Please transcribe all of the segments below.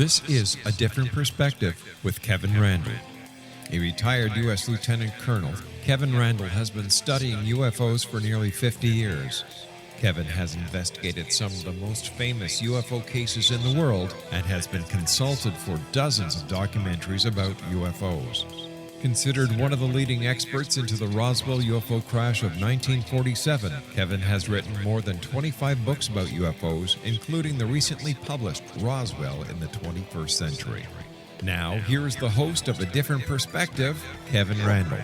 This is A Different Perspective with Kevin Randle. A retired U.S. Lieutenant Colonel, Kevin Randle has been studying UFOs for nearly 50 years. Kevin has investigated some of the most famous UFO cases in the world and has been consulted for dozens of documentaries about UFOs. Considered one of the leading experts into the Roswell UFO crash of 1947, Kevin has written more than 25 books about UFOs, including the recently published Roswell in the 21st Century. Now, here is the host of A Different Perspective, Kevin Randle.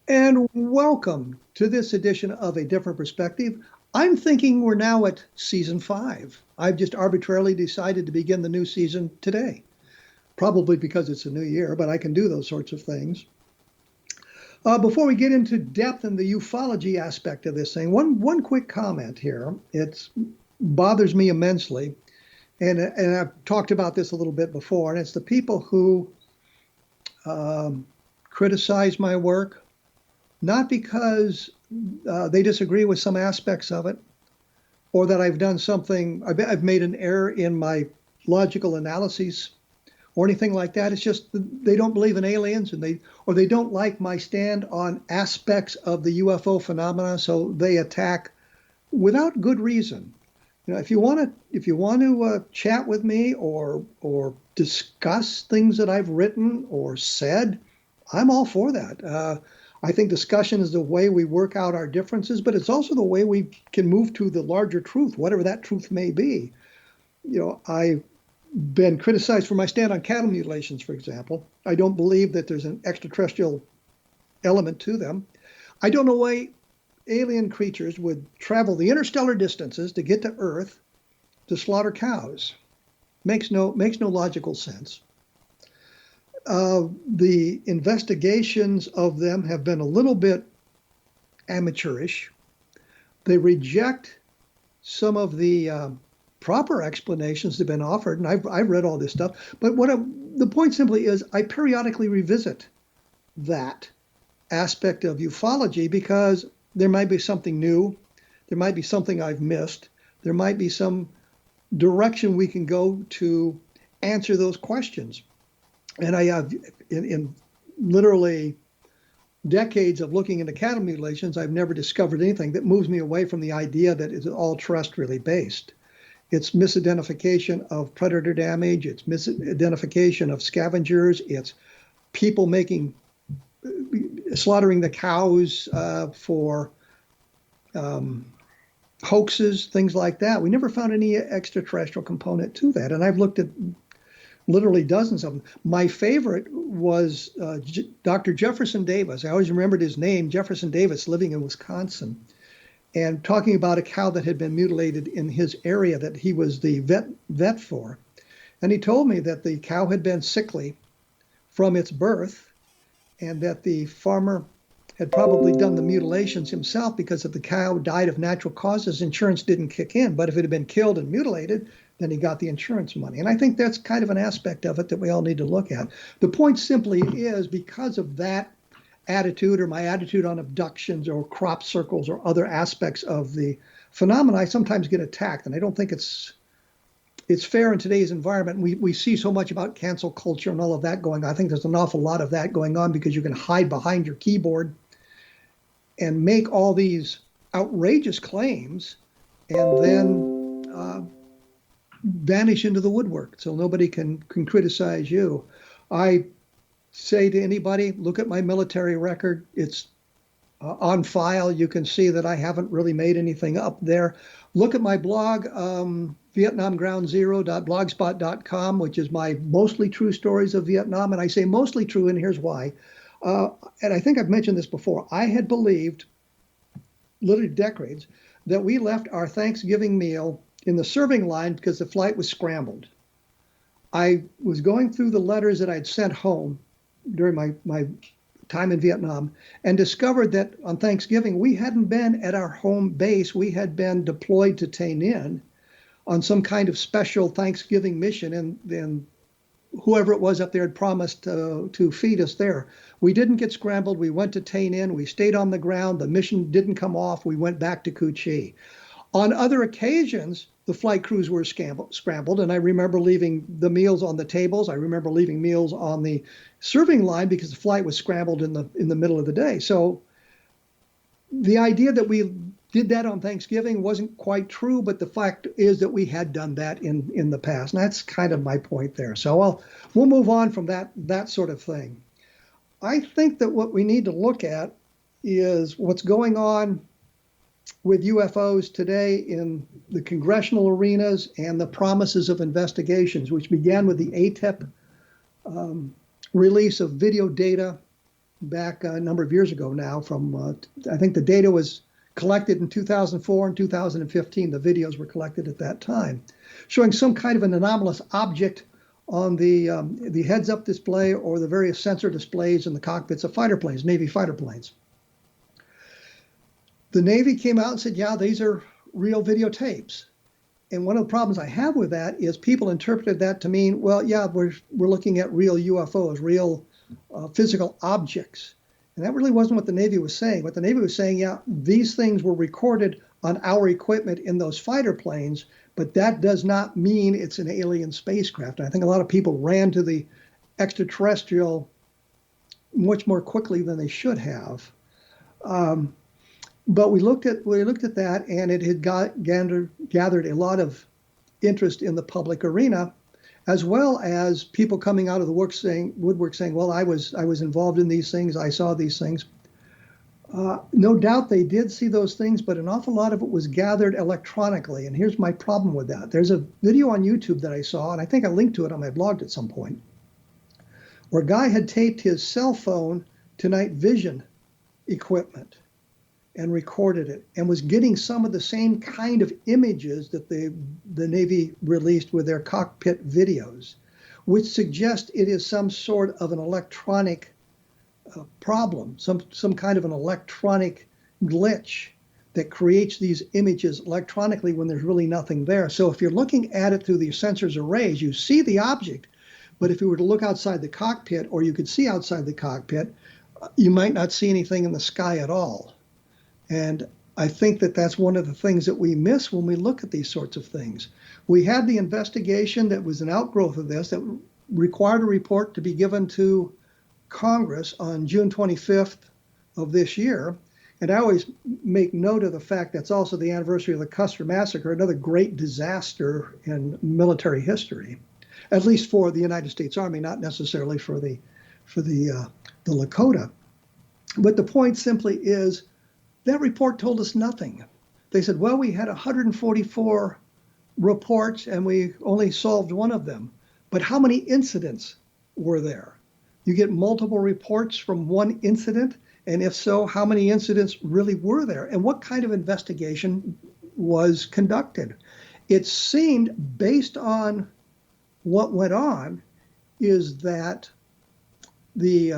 And welcome to this edition of A Different Perspective. I'm thinking we're now at season 5. I've just arbitrarily decided to begin the new season today. Probably because it's a new year, but I can do those sorts of things. Before we get into depth in the ufology aspect of this thing, one quick comment here. It bothers me immensely, and I've talked about this a little bit before, and it's the people who criticize my work, not because they disagree with some aspects of it, or that I've done something, I've made an error in my logical analyses, or anything like that. It's just they don't believe in aliens, and they don't like my stand on aspects of the UFO phenomena, so they attack without good reason. You know, if you want to chat with me or discuss things that I've written or said, I'm all for that. I think discussion is the way we work out our differences, but it's also the way we can move to the larger truth, whatever that truth may be. You know, I've been criticized for my stand on cattle mutilations, for example. I don't believe that there's an extraterrestrial element to them. I don't know why alien creatures would travel the interstellar distances to get to Earth to slaughter cows. Makes no logical sense. The investigations of them have been a little bit amateurish. They reject some of the proper explanations have been offered, and I've read all this stuff. But the point simply is, I periodically revisit that aspect of ufology because there might be something new, there might be something I've missed, there might be some direction we can go to answer those questions. And I have, in literally decades of looking into cattle mutilations, I've never discovered anything that moves me away from the idea that it's all terrestrially based. It's misidentification of predator damage. It's misidentification of scavengers. It's people slaughtering the cows for hoaxes, things like that. We never found any extraterrestrial component to that. And I've looked at literally dozens of them. My favorite was Dr. Jefferson Davis. I always remembered his name, Jefferson Davis, living in Wisconsin, and talking about a cow that had been mutilated in his area that he was the vet for. And he told me that the cow had been sickly from its birth, and that the farmer had probably done the mutilations himself, because if the cow died of natural causes, insurance didn't kick in. But if it had been killed and mutilated, then he got the insurance money. And I think that's kind of an aspect of it that we all need to look at. The point simply is, because of that attitude, or my attitude on abductions or crop circles or other aspects of the phenomena, I sometimes get attacked. And I don't think it's fair in today's environment. We see so much about cancel culture and all of that going on. I think there's an awful lot of that going on because you can hide behind your keyboard and make all these outrageous claims and then vanish into the woodwork so nobody can criticize you. I say to anybody, look at my military record. It's on file. You can see that I haven't really made anything up there. Look at my blog, vietnamgroundzero.blogspot.com, which is my mostly true stories of Vietnam. And I say mostly true, and here's why. And I think I've mentioned this before. I had believed, literally decades, that we left our Thanksgiving meal in the serving line because the flight was scrambled. I was going through the letters that I'd sent home during my time in Vietnam and discovered that on Thanksgiving, we hadn't been at our home base. We had been deployed to Tay Ninh on some kind of special Thanksgiving mission, and whoever it was up there had promised to feed us there. We didn't get scrambled. We went to Tay Ninh. We stayed on the ground. The mission didn't come off. We went back to Cu Chi. On other occasions, the flight crews were scrambled. And I remember leaving the meals on the tables. I remember leaving meals on the serving line because the flight was scrambled in the middle of the day. So the idea that we did that on Thanksgiving wasn't quite true, but the fact is that we had done that in the past. And that's kind of my point there. So we'll move on from that sort of thing. I think that what we need to look at is what's going on with UFOs today in the congressional arenas and the promises of investigations, which began with the ATEP release of video data back a number of years ago now. From I think the data was collected in 2004 and 2015. The videos were collected at that time, showing some kind of an anomalous object on the heads-up display or the various sensor displays in the cockpits of fighter planes, Navy fighter planes. The Navy came out and said, yeah, these are real videotapes. And one of the problems I have with that is people interpreted that to mean, well, yeah, we're looking at real UFOs, real physical objects. And that really wasn't what the Navy was saying. What the Navy was saying, yeah, these things were recorded on our equipment in those fighter planes, but that does not mean it's an alien spacecraft. And I think a lot of people ran to the extraterrestrial much more quickly than they should have. But we looked at that, and it had gathered a lot of interest in the public arena, as well as people coming out of the woodwork saying, well, I was involved in these things, I saw these things. No doubt they did see those things, but an awful lot of it was gathered electronically. And here's my problem with that. There's a video on YouTube that I saw, and I think I linked to it on my blog at some point, where a guy had taped his cell phone to night vision equipment and recorded it, and was getting some of the same kind of images that the Navy released with their cockpit videos, which suggest it is some sort of an electronic problem, some kind of an electronic glitch that creates these images electronically when there's really nothing there. So if you're looking at it through the sensors arrays, you see the object, but if you were to look outside the cockpit, or you could see outside the cockpit, you might not see anything in the sky at all. And I think that that's one of the things that we miss when we look at these sorts of things. We had the investigation that was an outgrowth of this that required a report to be given to Congress on June 25th of this year. And I always make note of the fact that's also the anniversary of the Custer Massacre, another great disaster in military history, at least for the United States Army, not necessarily for the Lakota. But the point simply is, that report told us nothing. They said, well, we had 144 reports and we only solved one of them. But how many incidents were there? You get multiple reports from one incident, and if so, how many incidents really were there? And what kind of investigation was conducted? It seemed, based on what went on, is that the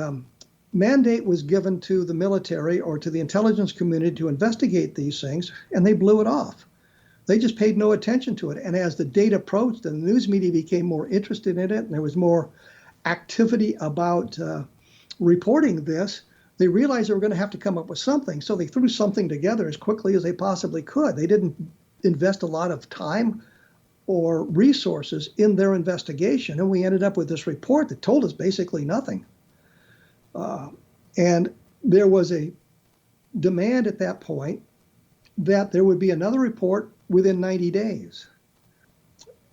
mandate was given to the military or to the intelligence community to investigate these things, and they blew it off. They just paid no attention to it. And as the date approached and the news media became more interested in it, and there was more activity about reporting this, they realized they were going to have to come up with something. So they threw something together as quickly as they possibly could. They didn't invest a lot of time or resources in their investigation. And we ended up with this report that told us basically nothing. And there was a demand at that point that there would be another report within 90 days.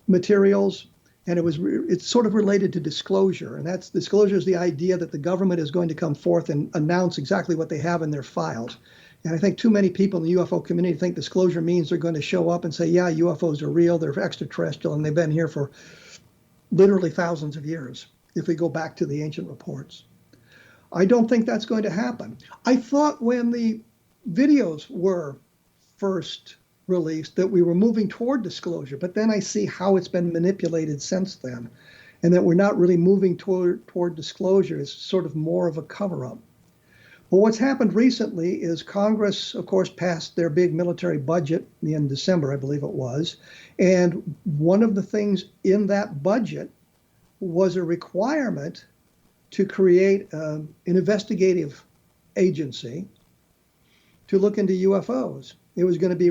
Materials, and it's sort of related to disclosure. And that's disclosure is the idea that the government is going to come forth and announce exactly what they have in their files. And I think too many people in the UFO community think disclosure means they're going to show up and say, yeah, UFOs are real, they're extraterrestrial, and they've been here for literally thousands of years, if we go back to the ancient reports. I don't think that's going to happen. I thought when the videos were first released that we were moving toward disclosure, but then I see how it's been manipulated since then, and that we're not really moving toward disclosure. It's sort of more of a cover-up. But what's happened recently is Congress, of course, passed their big military budget in December, I believe it was, and one of the things in that budget was a requirement to create an investigative agency to look into UFOs. It was going to be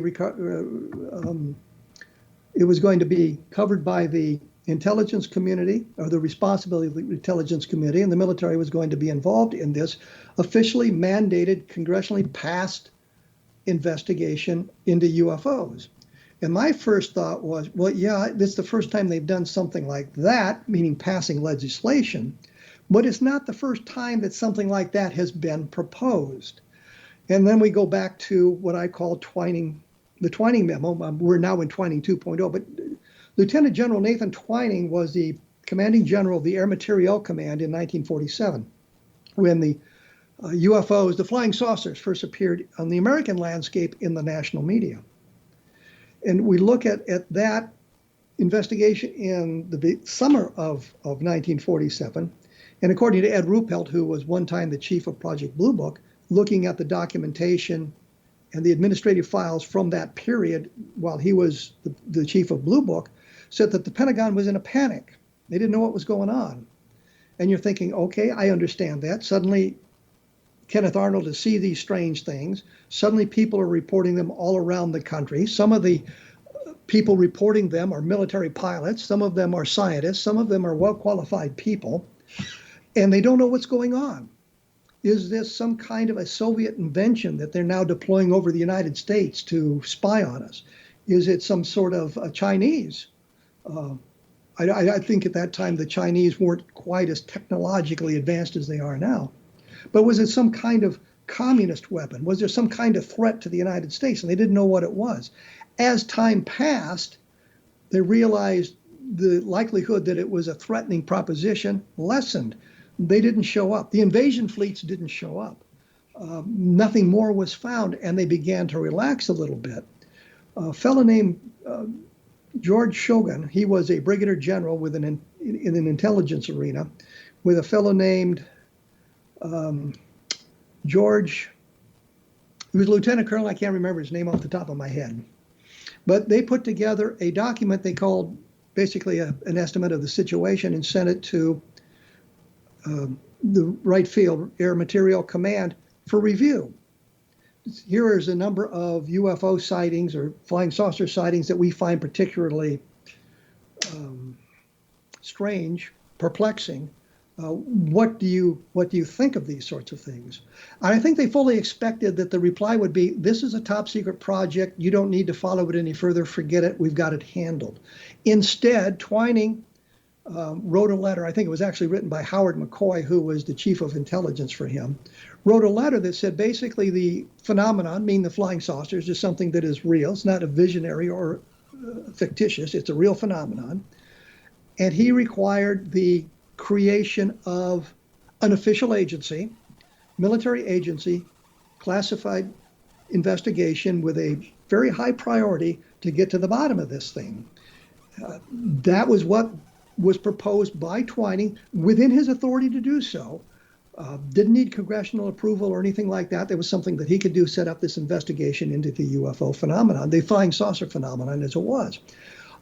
It was going to be covered by the intelligence community, or the responsibility of the intelligence committee, and the military was going to be involved in this officially mandated, congressionally passed investigation into UFOs. And my first thought was, well, yeah, this is the first time they've done something like that, meaning passing legislation, but it's not the first time that something like that has been proposed. And then we go back to what I call Twining, the Twining memo. We're now in Twining 2.0, but Lieutenant General Nathan Twining was the commanding general of the Air Materiel Command in 1947, when the UFOs, the flying saucers, first appeared on the American landscape in the national media. And we look at that investigation in the summer of 1947. And according to Ed Ruppelt, who was one time the chief of Project Blue Book, looking at the documentation and the administrative files from that period while he was the chief of Blue Book, said that the Pentagon was in a panic. They didn't know what was going on. And you're thinking, okay, I understand that. Suddenly, Kenneth Arnold to see these strange things. Suddenly people are reporting them all around the country. Some of the people reporting them are military pilots. Some of them are scientists. Some of them are well-qualified people. And they don't know what's going on. Is this some kind of a Soviet invention that they're now deploying over the United States to spy on us? Is it some sort of a Chinese? I think at that time the Chinese weren't quite as technologically advanced as they are now. But was it some kind of communist weapon? Was there some kind of threat to the United States? And they didn't know what it was. As time passed, they realized the likelihood that it was a threatening proposition lessened. They didn't show up. The invasion fleets didn't show up. Nothing more was found, and they began to relax a little bit. A fellow named George Shogun, he was a brigadier general in an intelligence arena, with a fellow named George, he was a lieutenant colonel. I can't remember his name off the top of my head. But they put together a document they called basically an estimate of the situation and sent it to the Wright Field Air Materiel Command for review. Here is a number of UFO sightings or flying saucer sightings that we find particularly strange, perplexing. What do you think of these sorts of things? And I think they fully expected that the reply would be, this is a top secret project. You don't need to follow it any further. Forget it. We've got it handled. Instead, Twining wrote a letter. I think it was actually written by Howard McCoy, who was the chief of intelligence for him, wrote a letter that said basically the phenomenon, meaning the flying saucers, is something that is real. It's not a visionary or fictitious. It's a real phenomenon. And he required the creation of an official agency, military agency, classified investigation with a very high priority to get to the bottom of this thing. That was what was proposed by Twining within his authority to do so. Didn't need congressional approval or anything like that. There was something that he could do, set up this investigation into the UFO phenomenon, the flying saucer phenomenon as it was.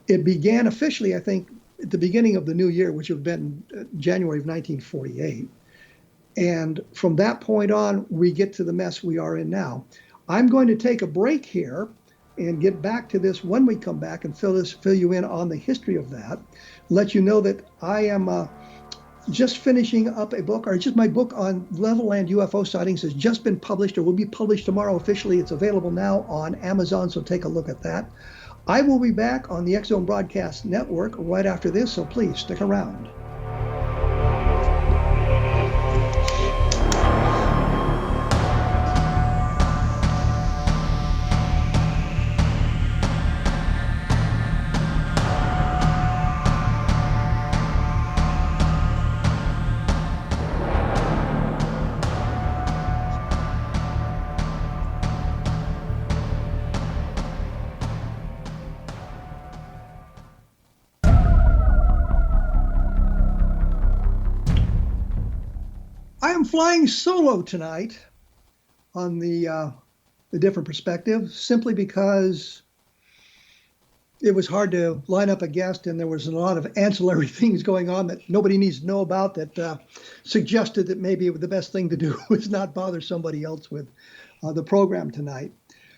It began officially, I think, at the beginning of the new year, which would have been January of 1948. And from that point on, we get to the mess we are in now. I'm going to take a break here and get back to this when we come back and fill you in on the history of that. Let you know that I am just finishing up a book, or just my book on level land UFO sightings has just been published or will be published tomorrow officially. It's available now on Amazon, so take a look at that. I will be back on the X Zone Broadcast Network right after this, so please stick around. I am flying solo tonight on the different perspective, simply because it was hard to line up a guest, and there was a lot of ancillary things going on that nobody needs to know about that suggested that maybe the best thing to do was not bother somebody else with the program tonight.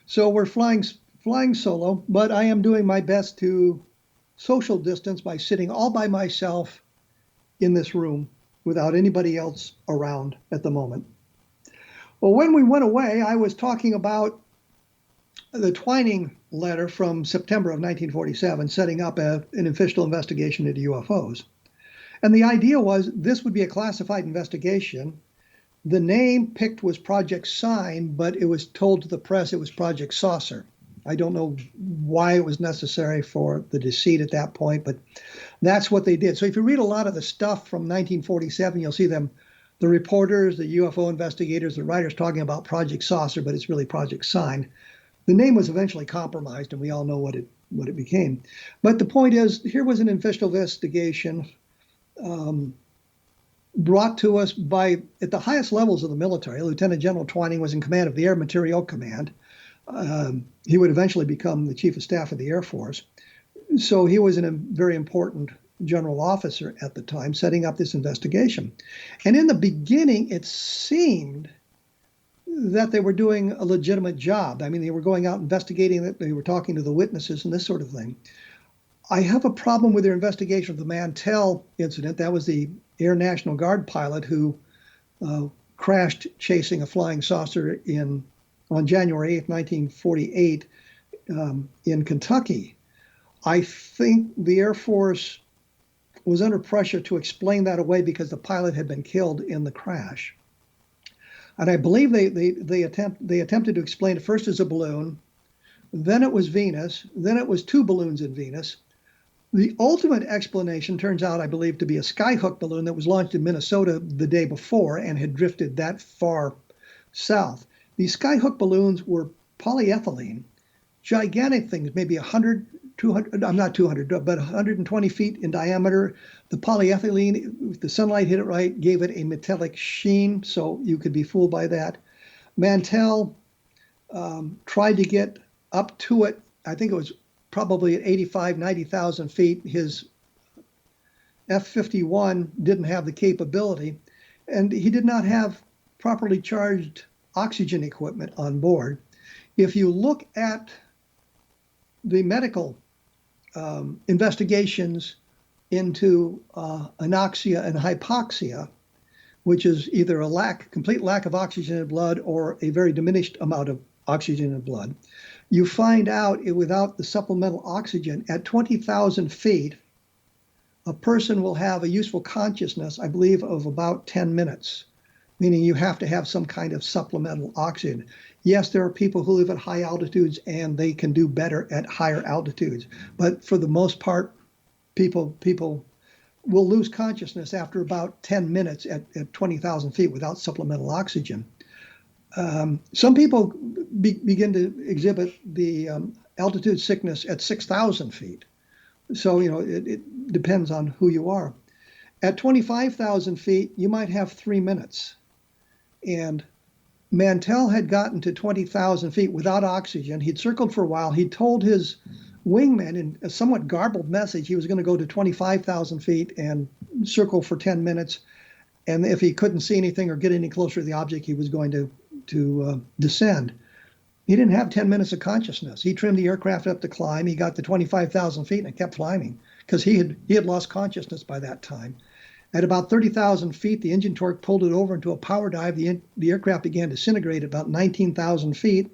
So we're flying flying solo, but I am doing my best to social distance by sitting all by myself in this room without anybody else around at the moment. Well, when we went away, I was talking about the Twining letter from September of 1947, setting up an official investigation into UFOs. And the idea was this would be a classified investigation. The name picked was Project Sign, but it was told to the press it was Project Saucer. I don't know why it was necessary for the deceit at that point, but that's what they did. So if you read a lot of the stuff from 1947, you'll see them, the reporters, the UFO investigators, the writers talking about Project Saucer, but it's really Project Sign. The name was eventually compromised, and we all know what it became. But the point is, here was an official investigation brought to us by, at the highest levels of the military. Lieutenant General Twining was in command of the Air Materiel Command. He would eventually become the Chief of Staff of the Air Force. So he was a very important general officer at the time, setting up this investigation. And in the beginning, it seemed that they were doing a legitimate job. I mean, they were going out investigating it, they were talking to the witnesses and this sort of thing. I have a problem with their investigation of the Mantell incident. That was the Air National Guard pilot who crashed chasing a flying saucer on January 8th, 1948 in Kentucky. I think the Air Force was under pressure to explain that away because the pilot had been killed in the crash. And I believe they attempted to explain it first as a balloon, then it was Venus, then it was two balloons in Venus. The ultimate explanation turns out, I believe, to be a skyhook balloon that was launched in Minnesota the day before and had drifted that far south. These skyhook balloons were polyethylene, gigantic things, maybe 100, 200, I'm not 200, but 120 feet in diameter. The polyethylene, if the sunlight hit it right, gave it a metallic sheen, so you could be fooled by that. Mantell tried to get up to it. I think it was probably at 85, 90,000 feet. His F-51 didn't have the capability, and he did not have properly charged oxygen equipment on board. If you look at the medical investigations into anoxia and hypoxia, which is either complete lack of oxygen in blood or a very diminished amount of oxygen in blood, you find out without the supplemental oxygen at 20,000 feet, a person will have a useful consciousness, I believe, of about 10 minutes, meaning you have to have some kind of supplemental oxygen. Yes, there are people who live at high altitudes and they can do better at higher altitudes. But for the most part, people will lose consciousness after about 10 minutes at 20,000 feet without supplemental oxygen. Some people begin to exhibit the altitude sickness at 6,000 feet. So, it depends on who you are. At 25,000 feet, you might have 3 minutes. And Mantell had gotten to 20,000 feet without oxygen. He'd circled for a while. He told his wingman in a somewhat garbled message he was going to go to 25,000 feet and circle for 10 minutes. And if he couldn't see anything or get any closer to the object, he was going to descend. He didn't have 10 minutes of consciousness. He trimmed the aircraft up to climb. He got to 25,000 feet and it kept climbing because he had lost consciousness by that time. At about 30,000 feet, the engine torque pulled it over into a power dive. The aircraft began to disintegrate at about 19,000 feet,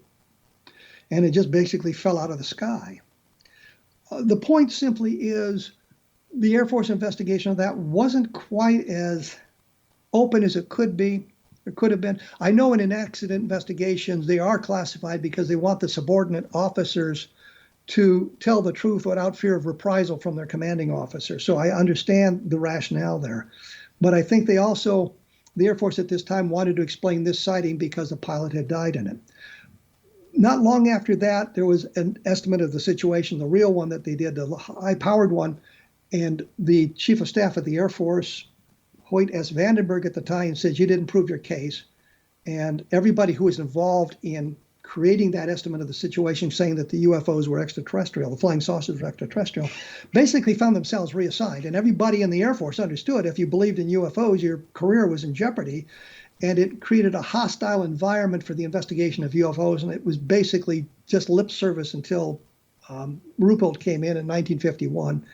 and it just basically fell out of the sky. The point simply is the Air Force investigation of that wasn't quite as open as it could be. Or could have been. I know in accident investigations, they are classified because they want the subordinate officers to tell the truth without fear of reprisal from their commanding officer. So I understand the rationale there. But I think the Air Force at this time wanted to explain this sighting because the pilot had died in it. Not long after that, there was an estimate of the situation, the real one that they did, the high-powered one, and the Chief of Staff of the Air Force, Hoyt S. Vandenberg at the time, said, you didn't prove your case. And everybody who was involved in creating that estimate of the situation, saying that the UFOs were extraterrestrial, the flying saucers were extraterrestrial, basically found themselves reassigned. And everybody in the Air Force understood if you believed in UFOs, your career was in jeopardy. And it created a hostile environment for the investigation of UFOs. And it was basically just lip service until Ruppelt came in 1951,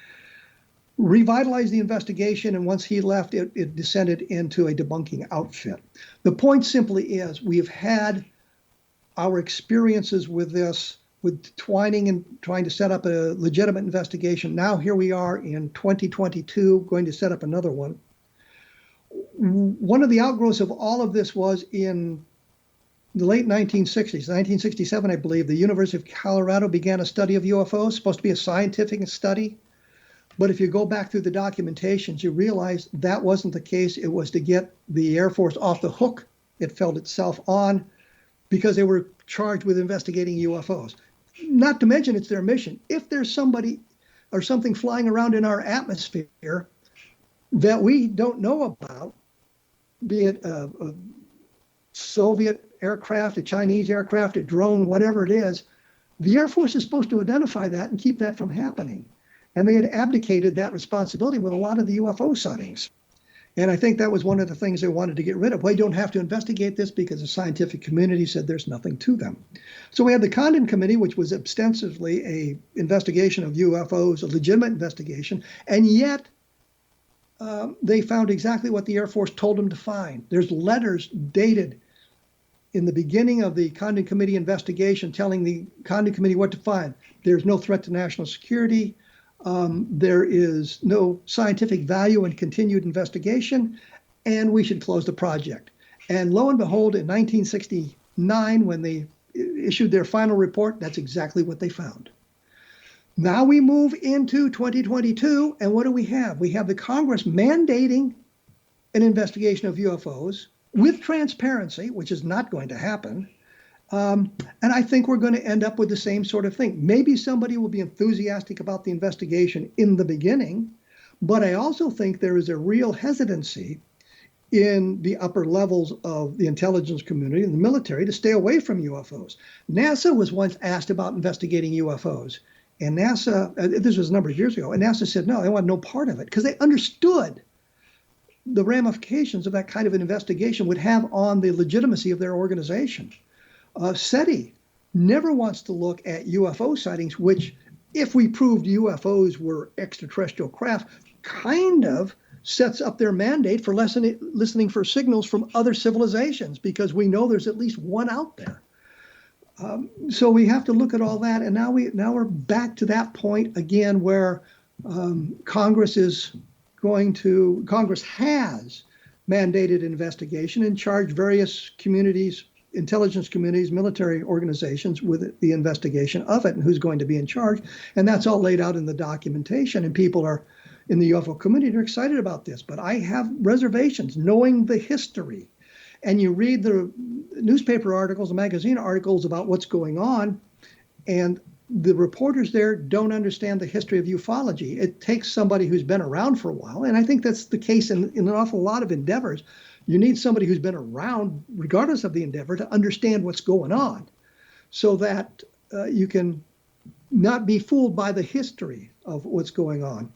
revitalized the investigation, and once he left, it descended into a debunking outfit. The point simply is we've had our experiences with this, with Twining and trying to set up a legitimate investigation. Now here we are in 2022 going to set up another one. One of the outgrowths of all of this was in the late 1960s, 1967, I believe, the University of Colorado began a study of UFOs, supposed to be a scientific study. But if you go back through the documentations, you realize that wasn't the case. It was to get the Air Force off the hook it felt itself on because they were charged with investigating UFOs. Not to mention it's their mission. If there's somebody or something flying around in our atmosphere that we don't know about, be it a Soviet aircraft, a Chinese aircraft, a drone, whatever it is, the Air Force is supposed to identify that and keep that from happening. And they had abdicated that responsibility with a lot of the UFO sightings. And I think that was one of the things they wanted to get rid of. Well, you don't have to investigate this because the scientific community said there's nothing to them. So we had the Condon Committee, which was ostensibly a investigation of UFOs, a legitimate investigation, and yet they found exactly what the Air Force told them to find. There's letters dated in the beginning of the Condon Committee investigation telling the Condon Committee what to find. There's no threat to national security. There is no scientific value in continued investigation, and we should close the project. And lo and behold, in 1969, when they issued their final report, that's exactly what they found. Now we move into 2022, and what do we have? We have the Congress mandating an investigation of UFOs with transparency, which is not going to happen. And I think we're going to end up with the same sort of thing. Maybe somebody will be enthusiastic about the investigation in the beginning, but I also think there is a real hesitancy in the upper levels of the intelligence community and the military to stay away from UFOs. NASA was once asked about investigating UFOs, and NASA, this was a number of years ago, and NASA said no, they want no part of it because they understood the ramifications of that kind of an investigation would have on the legitimacy of their organization. SETI never wants to look at UFO sightings, which, if we proved UFOs were extraterrestrial craft, kind of sets up their mandate for listening for signals from other civilizations, because we know there's at least one out there. So we have to look at all that, and now we're back to that point again, where Congress has mandated investigation and charged various communities, intelligence communities, military organizations with the investigation of it and who's going to be in charge. And that's all laid out in the documentation. And people are in the UFO community are excited about this. But I have reservations knowing the history. And you read the newspaper articles, the magazine articles about what's going on, and the reporters there don't understand the history of ufology. It takes somebody who's been around for a while. And I think that's the case in an awful lot of endeavors. You need somebody who's been around, regardless of the endeavor, to understand what's going on so that you can not be fooled by the history of what's going on.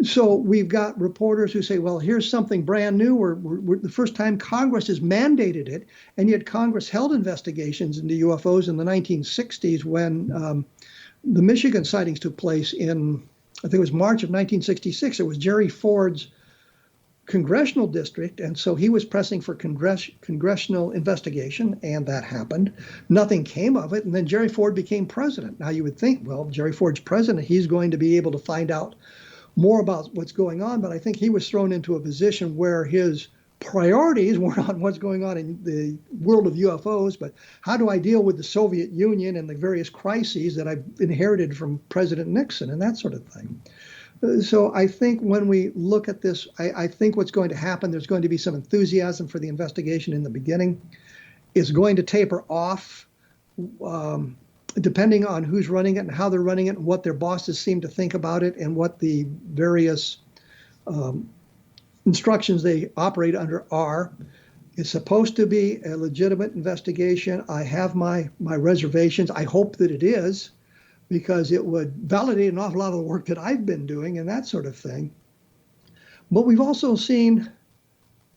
So we've got reporters who say, well, here's something brand new. We're the first time Congress has mandated it, and yet Congress held investigations into UFOs in the 1960s when the Michigan sightings took place in, I think it was March of 1966. It was Jerry Ford's congressional district, and so he was pressing for congressional investigation, and that happened. Nothing came of it, and then Jerry Ford became president. Now you would think, well, Jerry Ford's president, he's going to be able to find out more about what's going on, but I think he was thrown into a position where his priorities weren't on what's going on in the world of UFOs, but how do I deal with the Soviet Union and the various crises that I've inherited from President Nixon and that sort of thing. So I think when we look at this, I think what's going to happen, there's going to be some enthusiasm for the investigation in the beginning. It's going to taper off depending on who's running it and how they're running it and what their bosses seem to think about it and what the various instructions they operate under are. It's supposed to be a legitimate investigation. I have my reservations. I hope that it is, because it would validate an awful lot of the work that I've been doing and that sort of thing. But we've also seen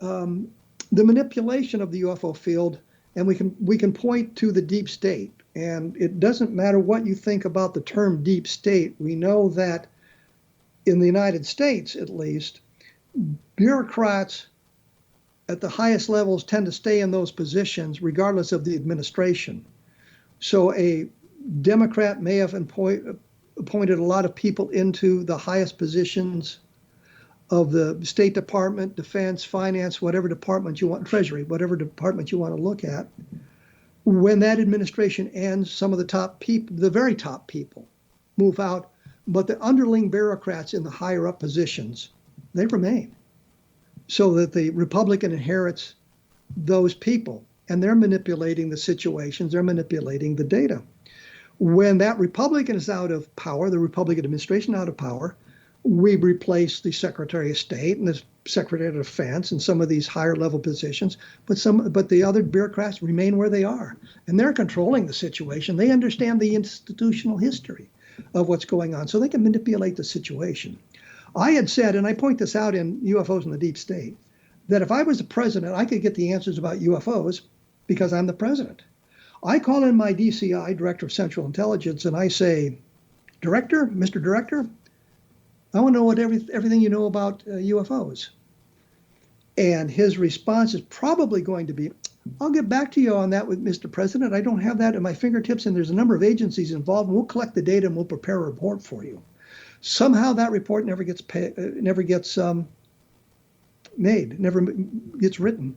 the manipulation of the UFO field, and we can point to the deep state. And it doesn't matter what you think about the term deep state. We know that in the United States, at least, bureaucrats at the highest levels tend to stay in those positions regardless of the administration. So a Democrat may have appointed a lot of people into the highest positions of the State Department, Defense, Finance, whatever department you want, Treasury, whatever department you want to look at. When that administration ends, some of the top people, the very top people, move out, but the underling bureaucrats in the higher up positions, they remain, so that the Republican inherits those people, and they're manipulating the situations, they're manipulating the data. When that Republican is out of power, the Republican administration out of power, we replace the Secretary of State and the Secretary of Defense and some of these higher level positions, but the other bureaucrats remain where they are, and they're controlling the situation. They understand the institutional history of what's going on, so they can manipulate the situation. I had said, and I point this out in UFOs in the Deep State, that if I was the president, I could get the answers about UFOs because I'm the president. I call in my DCI, Director of Central Intelligence, and I say, Director, Mr. Director, I want to know everything you know about UFOs. And his response is probably going to be, I'll get back to you on that with Mr. President. I don't have that at my fingertips, and there's a number of agencies involved, and we'll collect the data and we'll prepare a report for you. Somehow that report never gets made, never gets written.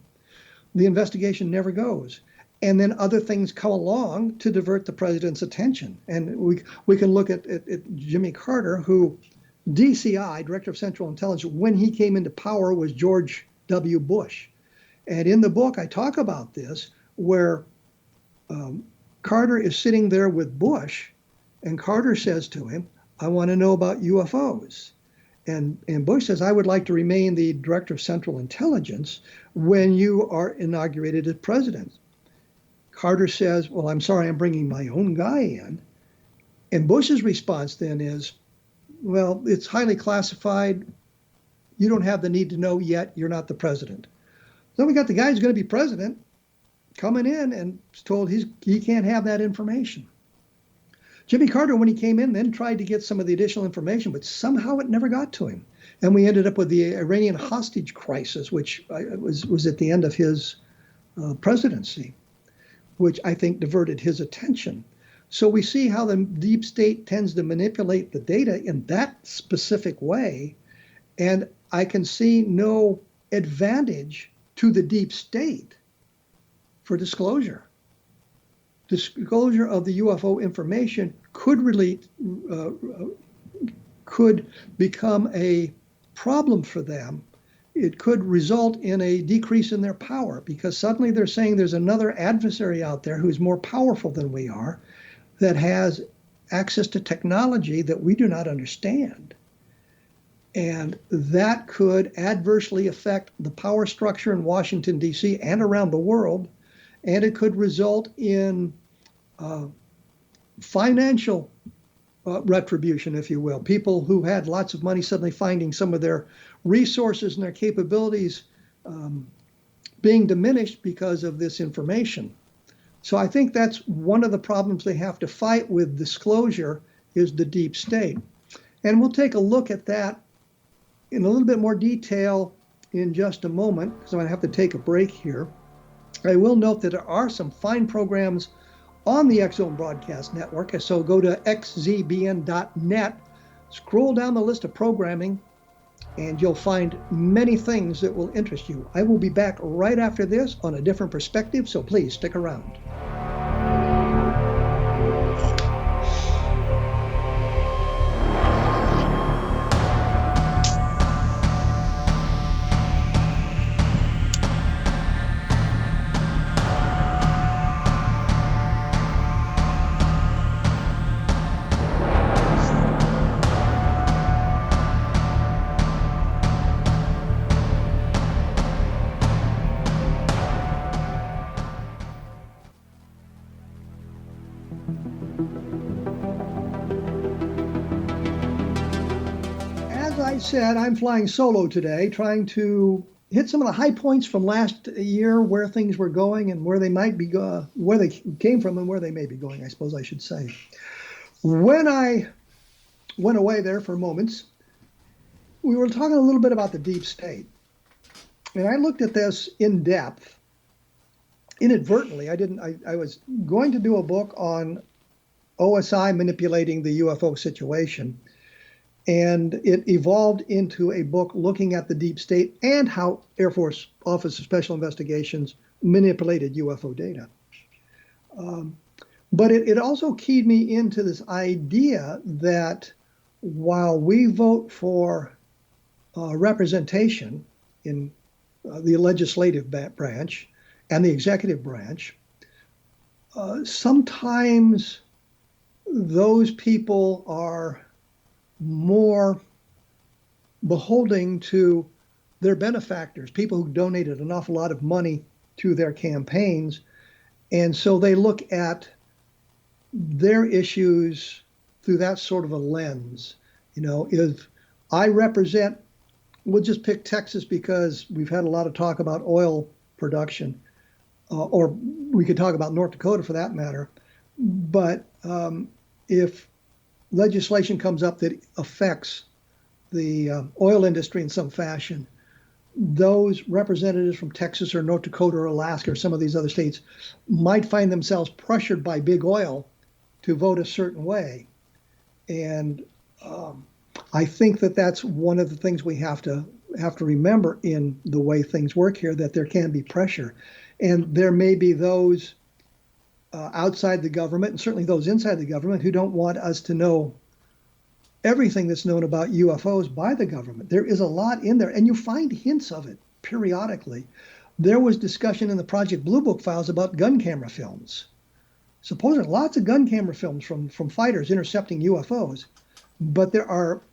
The investigation never goes. And then other things come along to divert the president's attention. And we can look at Jimmy Carter, who DCI, Director of Central Intelligence, when he came into power was George W. Bush. And in the book, I talk about this, where Carter is sitting there with Bush, and Carter says to him, I want to know about UFOs. And Bush says, I would like to remain the Director of Central Intelligence when you are inaugurated as president. Carter says, well, I'm sorry, I'm bringing my own guy in. And Bush's response then is, well, it's highly classified. You don't have the need to know yet. You're not the president. So we got the guy who's going to be president coming in and told he can't have that information. Jimmy Carter, when he came in, then tried to get some of the additional information, but somehow it never got to him. And we ended up with the Iranian hostage crisis, which was at the end of his presidency, which I think diverted his attention. So we see how the deep state tends to manipulate the data in that specific way. And I can see no advantage to the deep state for disclosure. Disclosure of the UFO information could become a problem for them. It could result in a decrease in their power, because suddenly they're saying there's another adversary out there who's more powerful than we are, that has access to technology that we do not understand. And that could adversely affect the power structure in Washington, D.C. and around the world. And it could result in financial retribution, if you will. People who had lots of money suddenly finding some of their resources and their capabilities being diminished because of this information. So I think that's one of the problems they have to fight with disclosure, is the deep state. And we'll take a look at that in a little bit more detail in just a moment, because I'm going to have to take a break here. I will note that there are some fine programs on the X Zone Broadcast Network, so go to xzbn.net, scroll down the list of programming, and you'll find many things that will interest you. I will be back right after this on a different perspective, so please stick around. I said, I'm flying solo today, trying to hit some of the high points from last year, where things were going and where they might be, where they came from and where they may be going, I suppose I should say. When I went away there for moments, we were talking a little bit about the deep state. And I looked at this in depth. Inadvertently, I was going to do a book on OSI manipulating the UFO situation. And it evolved into a book looking at the deep state and how Air Force Office of Special Investigations manipulated UFO data. But it also keyed me into this idea that while we vote for representation in the legislative branch and the executive branch, sometimes those people are more beholding to their benefactors, people who donated an awful lot of money to their campaigns. And so they look at their issues through that sort of a lens. You know, if I represent, we'll just pick Texas because we've had a lot of talk about oil production, or we could talk about North Dakota for that matter. But if legislation comes up that affects the oil industry in some fashion, those representatives from Texas or North Dakota or Alaska or some of these other states might find themselves pressured by big oil to vote a certain way. And I think that that's one of the things we have to remember in the way things work here, that there can be pressure. And there may be those outside the government, and certainly those inside the government, who don't want us to know everything that's known about UFOs by the government. There is a lot in there, and you find hints of it periodically. There was discussion in the Project Blue Book files about gun camera films. Supposedly lots of gun camera films from fighters intercepting UFOs, but there are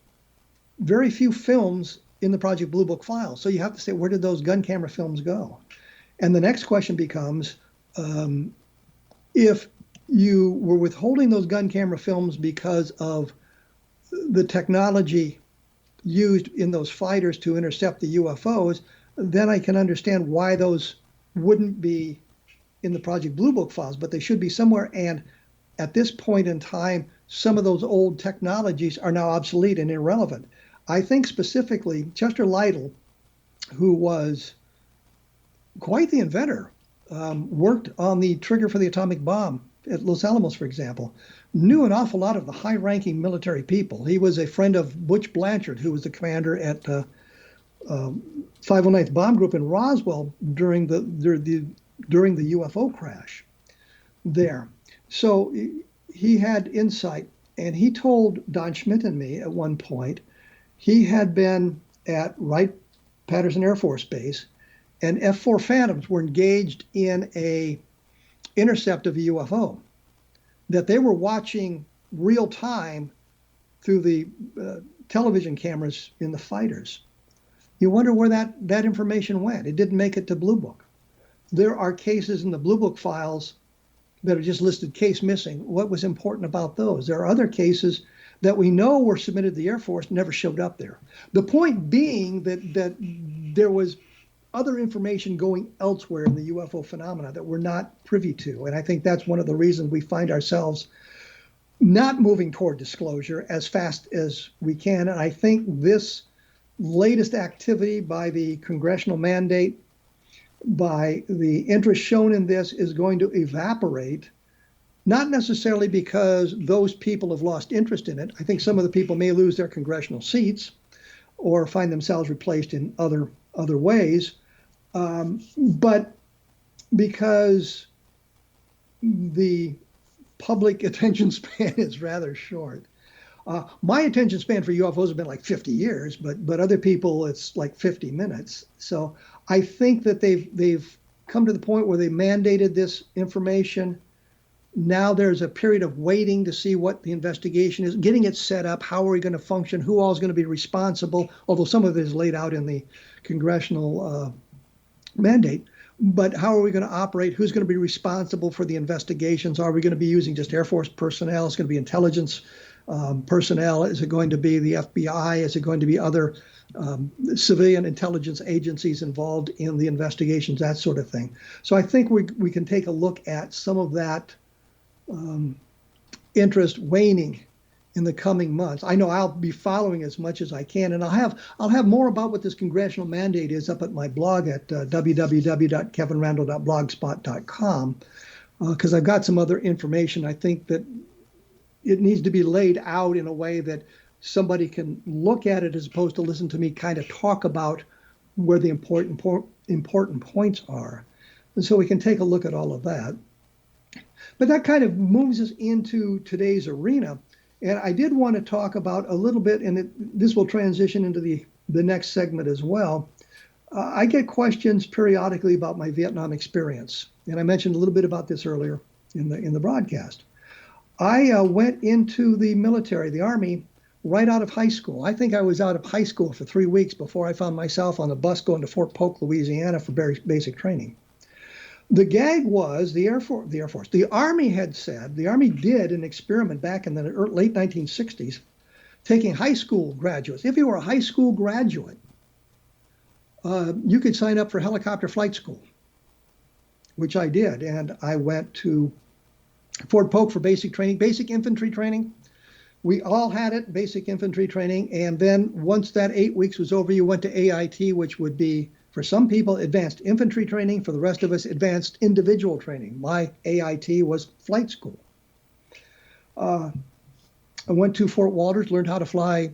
very few films in the Project Blue Book files. So you have to say, where did those gun camera films go? And the next question becomes, if you were withholding those gun camera films because of the technology used in those fighters to intercept the UFOs, then I can understand why those wouldn't be in the Project Blue Book files, but they should be somewhere. And at this point in time, some of those old technologies are now obsolete and irrelevant. I think specifically Chester Lytle, who was quite the inventor, worked on the trigger for the atomic bomb at Los Alamos, for example, knew an awful lot of the high-ranking military people. He was a friend of Butch Blanchard, who was the commander at 509th Bomb Group in Roswell during the UFO crash there. So he had insight, and he told Don Schmidt and me at one point, he had been at Wright-Patterson Air Force Base, and F-4 Phantoms were engaged in a intercept of a UFO that they were watching real time through the television cameras in the fighters. You wonder where that information went. It didn't make it to Blue Book. There are cases in the Blue Book files that are just listed case missing. What was important about those? There are other cases that we know were submitted to the Air Force, never showed up there. The point being that there was other information going elsewhere in the UFO phenomena that we're not privy to. And I think that's one of the reasons we find ourselves not moving toward disclosure as fast as we can. And I think this latest activity by the congressional mandate, by the interest shown in this, is going to evaporate, not necessarily because those people have lost interest in it. I think some of the people may lose their congressional seats or find themselves replaced in other ways. But because the public attention span is rather short. My attention span for UFOs has been like 50 years, but other people it's like 50 minutes. So I think that they've come to the point where they mandated this information. Now there's a period of waiting to see what the investigation is, getting it set up, how are we going to function, who all is going to be responsible, although some of it is laid out in the congressional mandate. But how are we going to operate? Who's going to be responsible for the investigations? Are we going to be using just Air Force personnel? It's going to be intelligence personnel? Is it going to be the FBI? Is it going to be other civilian intelligence agencies involved in the investigations, that sort of thing? So I think we can take a look at some of that interest waning in the coming months. I know I'll be following as much as I can, and I'll have more about what this congressional mandate is up at my blog at www.kevinrandle.blogspot.com, because I've got some other information. I think that it needs to be laid out in a way that somebody can look at it as opposed to listen to me kind of talk about where the important points are. And so we can take a look at all of that. But that kind of moves us into today's arena. And I did want to talk about a little bit, and this will transition into the next segment as well. I get questions periodically about my Vietnam experience. And I mentioned a little bit about this earlier in the broadcast. I went into the military, the Army, right out of high school. I think I was out of high school for 3 weeks before I found myself on a bus going to Fort Polk, Louisiana for basic training. The gag was the Army had said, the Army did an experiment back in the late 1960s, taking high school graduates. If you were a high school graduate, you could sign up for helicopter flight school, which I did. And I went to Fort Polk for basic training, basic infantry training. We all had it, basic infantry training. And then once that 8 weeks was over, you went to AIT, which would be, for some people, advanced infantry training. For the rest of us, advanced individual training. My AIT was flight school. I went to Fort Walters, learned how to fly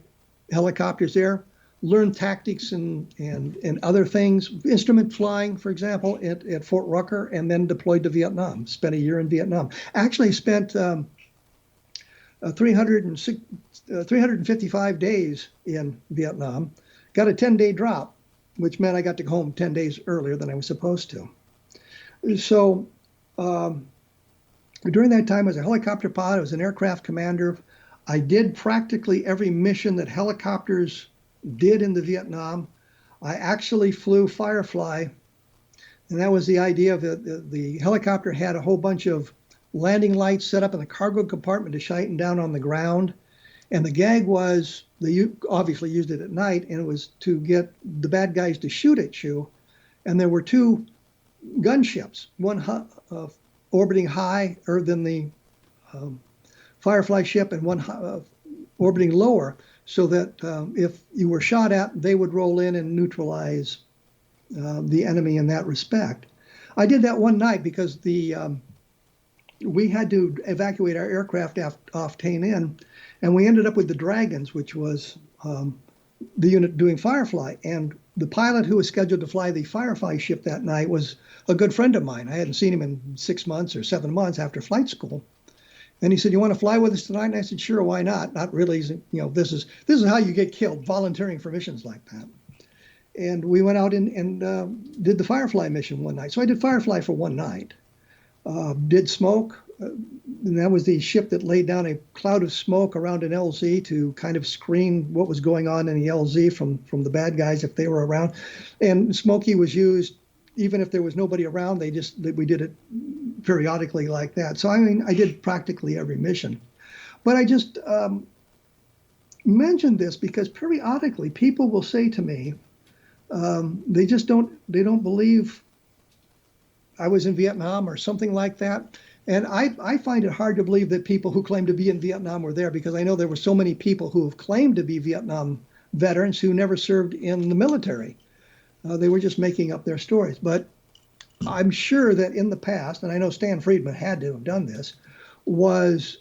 helicopters there, learned tactics and other things, instrument flying, for example, at Fort Rucker, and then deployed to Vietnam. Spent a year in Vietnam. Actually spent 355 days in Vietnam. Got a 10-day drop, which meant I got to go home 10 days earlier than I was supposed to. So during that time, I was a helicopter pilot. I was an aircraft commander. I did practically every mission that helicopters did in the Vietnam. I actually flew Firefly, and that was the idea of the helicopter had a whole bunch of landing lights set up in the cargo compartment to shine down on the ground. And the gag was, they obviously used it at night, and it was to get the bad guys to shoot at you. And there were two gunships, one orbiting higher than the Firefly ship and one orbiting lower, so that if you were shot at, they would roll in and neutralize the enemy in that respect. I did that one night because we had to evacuate our aircraft off Tay Ninh, and we ended up with the Dragons, which was the unit doing Firefly. And the pilot who was scheduled to fly the Firefly ship that night was a good friend of mine. I hadn't seen him in 6 months or 7 months after flight school. And he said, "You want to fly with us tonight?" And I said, "Sure, why not?" Not really, this is how you get killed, volunteering for missions like that. And we went out and did the Firefly mission one night. So I did Firefly for one night. Did smoke, and that was the ship that laid down a cloud of smoke around an LZ to kind of screen what was going on in the LZ from the bad guys if they were around. And Smokey was used even if there was nobody around. We did it periodically like that. So I mean, I did practically every mission. But I just mentioned this because periodically people will say to me, they don't believe I was in Vietnam or something like that. And I find it hard to believe that people who claim to be in Vietnam were there, because I know there were so many people who have claimed to be Vietnam veterans who never served in the military. They were just making up their stories. But I'm sure that in the past, and I know Stan Friedman had to have done this, was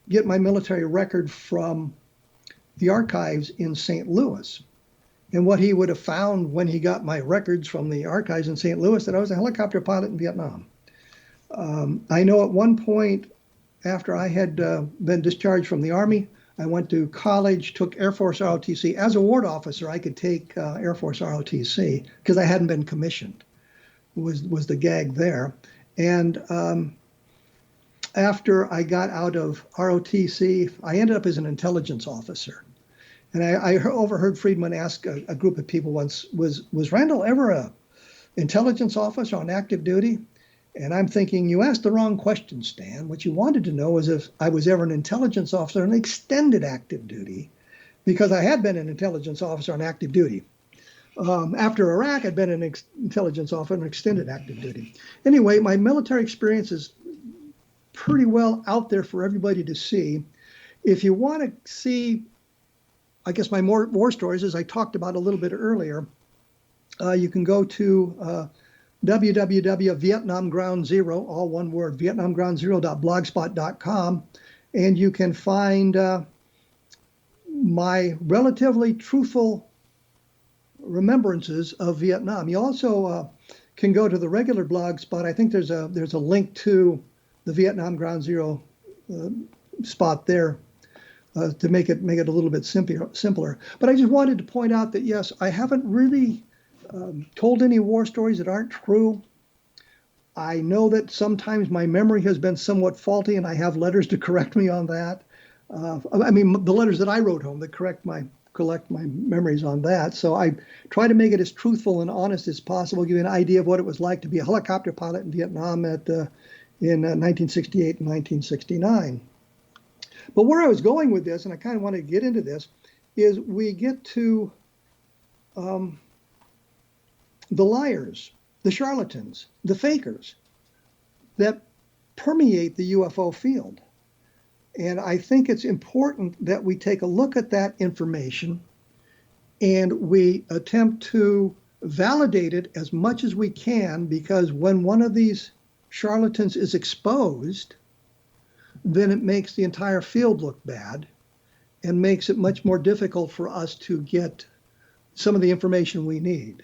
get my military record from the archives in St. Louis. And what he would have found when he got my records from the archives in St. Louis, that I was a helicopter pilot in Vietnam. I know at one point, after I had been discharged from the Army, I went to college, took Air Force ROTC. As a ward officer, I could take Air Force ROTC because I hadn't been commissioned, was the gag there. And after I got out of ROTC, I ended up as an intelligence officer. And I overheard Friedman ask a group of people once, was Randle ever a intelligence officer on active duty? And I'm thinking, you asked the wrong question, Stan. What you wanted to know is if I was ever an intelligence officer on extended active duty, because I had been an intelligence officer on active duty. After Iraq, I'd been an intelligence officer on extended active duty. Anyway, my military experience is pretty well out there for everybody to see. If you want to see, I guess, my more war stories, as I talked about a little bit earlier, you can go to www.vietnamgroundzero, all one word, vietnamgroundzero.blogspot.com, and you can find my relatively truthful remembrances of Vietnam. You also can go to the regular blog spot. I think there's a link to the Vietnam Ground Zero spot there to make it a little bit simpler. But I just wanted to point out that yes, I haven't really told any war stories that aren't true. I know that sometimes my memory has been somewhat faulty, and I have letters to correct me on that. I mean, the letters that I wrote home that collect my memories on that. So I try to make it as truthful and honest as possible, give you an idea of what it was like to be a helicopter pilot in Vietnam in 1968 and 1969. But where I was going with this, and I kind of want to get into this, is we get to the liars, the charlatans, the fakers that permeate the UFO field. And I think it's important that we take a look at that information and we attempt to validate it as much as we can, because when one of these charlatans is exposed, then it makes the entire field look bad and makes it much more difficult for us to get some of the information we need.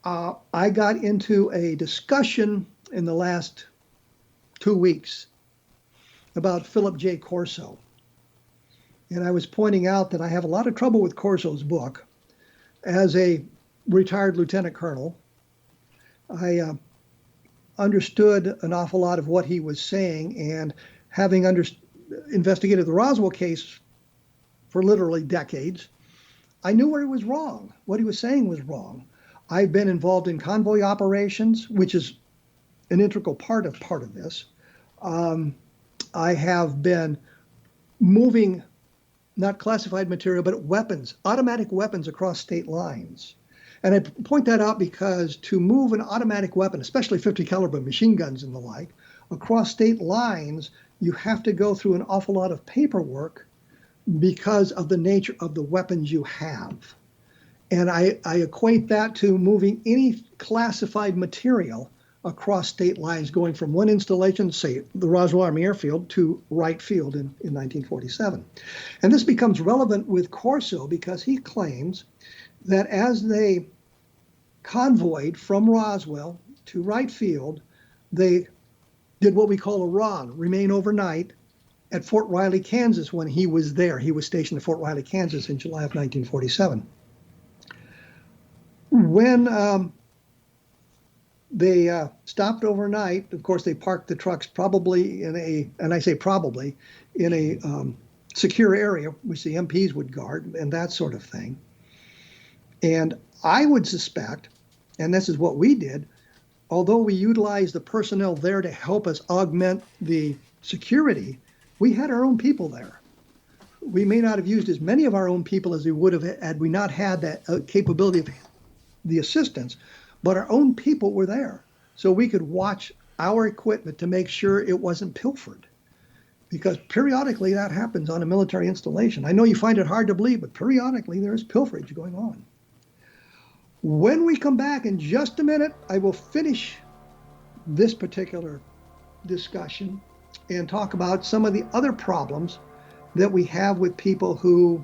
I got into a discussion in the last 2 weeks about Philip J. Corso. And I was pointing out that I have a lot of trouble with Corso's book. As a retired lieutenant colonel, I understood an awful lot of what he was saying, and having investigated the Roswell case for literally decades, I knew where he was wrong. What he was saying was wrong. I've been involved in convoy operations, which is an integral part of this. I have been moving not classified material, but weapons, automatic weapons across state lines. And I point that out because to move an automatic weapon, especially 50 caliber machine guns and the like, across state lines, you have to go through an awful lot of paperwork because of the nature of the weapons you have. And I equate that to moving any classified material across state lines, going from one installation, say the Roswell Army Airfield, to Wright Field in 1947. And this becomes relevant with Corso because he claims that as they convoyed from Roswell to Wright Field, they did what we call a RON, remain overnight, at Fort Riley, Kansas when he was there. He was stationed at Fort Riley, Kansas in July of 1947. When they stopped overnight, of course, they parked the trucks probably in a, and I say probably, in a secure area, which the MPs would guard and that sort of thing. And I would suspect, and this is what we did, although we utilized the personnel there to help us augment the security, we had our own people there. We may not have used as many of our own people as we would have had we not had that capability of the assistance, but our own people were there. So we could watch our equipment to make sure it wasn't pilfered. Because periodically that happens on a military installation. I know you find it hard to believe, but periodically there is pilferage going on. When we come back in just a minute, I will finish this particular discussion and talk about some of the other problems that we have with people who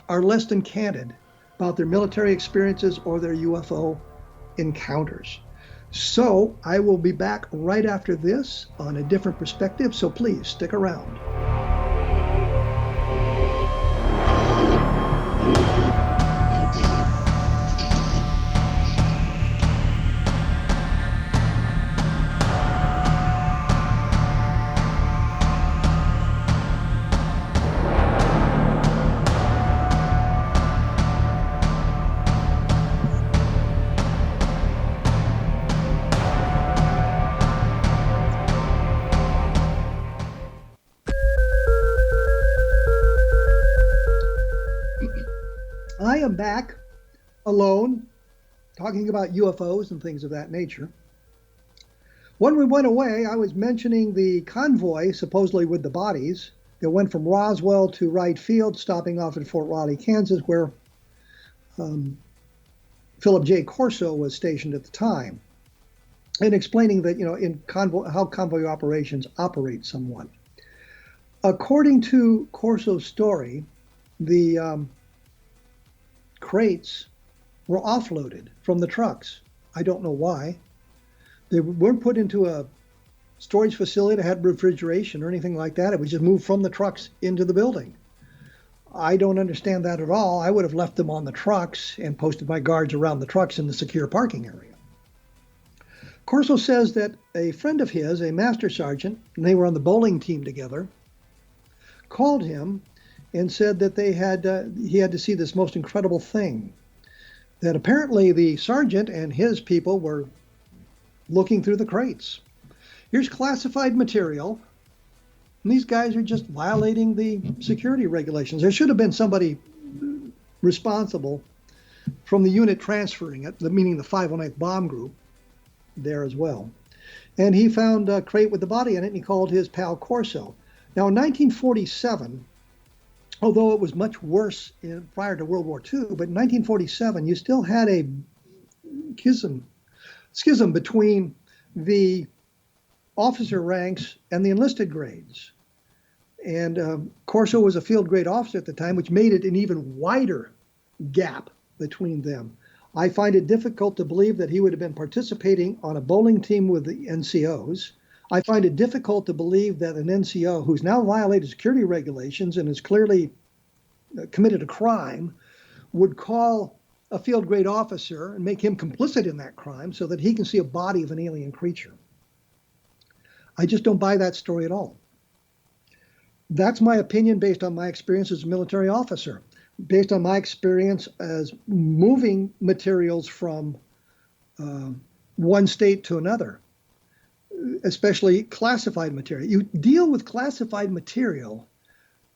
are less than candid about their military experiences or their UFO encounters. So I will be back right after this on a different perspective, so please stick around. him back alone, talking about UFOs and things of that nature. When we went away, I was mentioning the convoy, supposedly with the bodies, that went from Roswell to Wright Field, stopping off at Fort Riley, Kansas, where Philip J. Corso was stationed at the time, and explaining that, in how convoy operations operate somewhat. According to Corso's story, the crates were offloaded from the trucks. I don't know why. They weren't put into a storage facility that had refrigeration or anything like that. It was just moved from the trucks into the building. I don't understand that at all. I would have left them on the trucks and posted my guards around the trucks in the secure parking area. Corso says that a friend of his, a master sergeant, and they were on the bowling team together, called him and said that he had to see this most incredible thing. That apparently the sergeant and his people were looking through the crates. Here's classified material, and these guys are just violating the security regulations. There should have been somebody responsible from the unit transferring it, meaning the 509th Bomb Group, there as well. And he found a crate with the body in it, and he called his pal Corso. Now, in 1947, although it was much worse prior to World War II, but in 1947, you still had a schism between the officer ranks and the enlisted grades. And Corso was a field grade officer at the time, which made it an even wider gap between them. I find it difficult to believe that he would have been participating on a bowling team with the NCOs. I find it difficult to believe that an NCO who's now violated security regulations and has clearly committed a crime would call a field grade officer and make him complicit in that crime so that he can see a body of an alien creature. I just don't buy that story at all. That's my opinion based on my experience as a military officer, based on my experience as moving materials from one state to another, especially classified material. You deal with classified material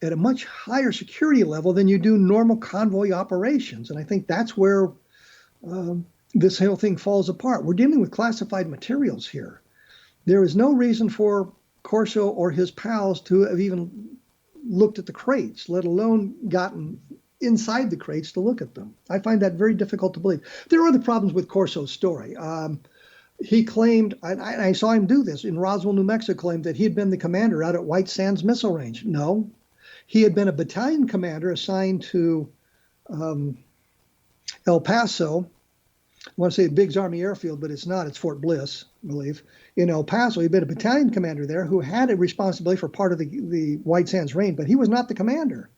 at a much higher security level than you do normal convoy operations. And I think that's where this whole thing falls apart. We're dealing with classified materials here. There is no reason for Corso or his pals to have even looked at the crates, let alone gotten inside the crates to look at them. I find that very difficult to believe. There are other problems with Corso's story. He claimed, and I saw him do this in Roswell, New Mexico, claimed that he had been the commander out at White Sands Missile Range. No, he had been a battalion commander assigned to El Paso. I want to say Biggs Army Airfield, but it's not. It's Fort Bliss, I believe. In El Paso, he'd been a battalion commander there who had a responsibility for part of the White Sands range, but he was not the commander.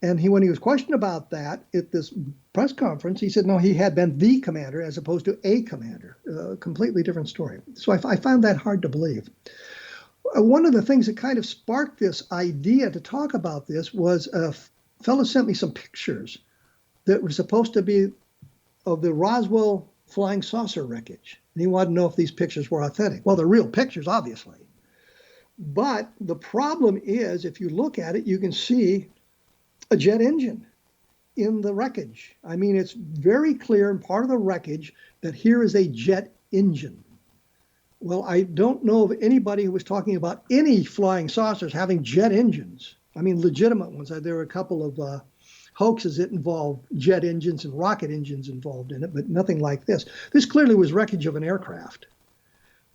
And when he was questioned about that at this press conference, he said, no, he had been the commander as opposed to a commander. A completely different story. So I found that hard to believe. One of the things that kind of sparked this idea to talk about this was a fellow sent me some pictures that were supposed to be of the Roswell flying saucer wreckage. And he wanted to know if these pictures were authentic. Well, they're real pictures, obviously. But the problem is, if you look at it, you can see a jet engine in the wreckage. I mean, it's very clear in part of the wreckage that here is a jet engine. Well, I don't know of anybody who was talking about any flying saucers having jet engines. I mean, legitimate ones. There were a couple of hoaxes that involved jet engines and rocket engines involved in it, but nothing like this. This clearly was wreckage of an aircraft.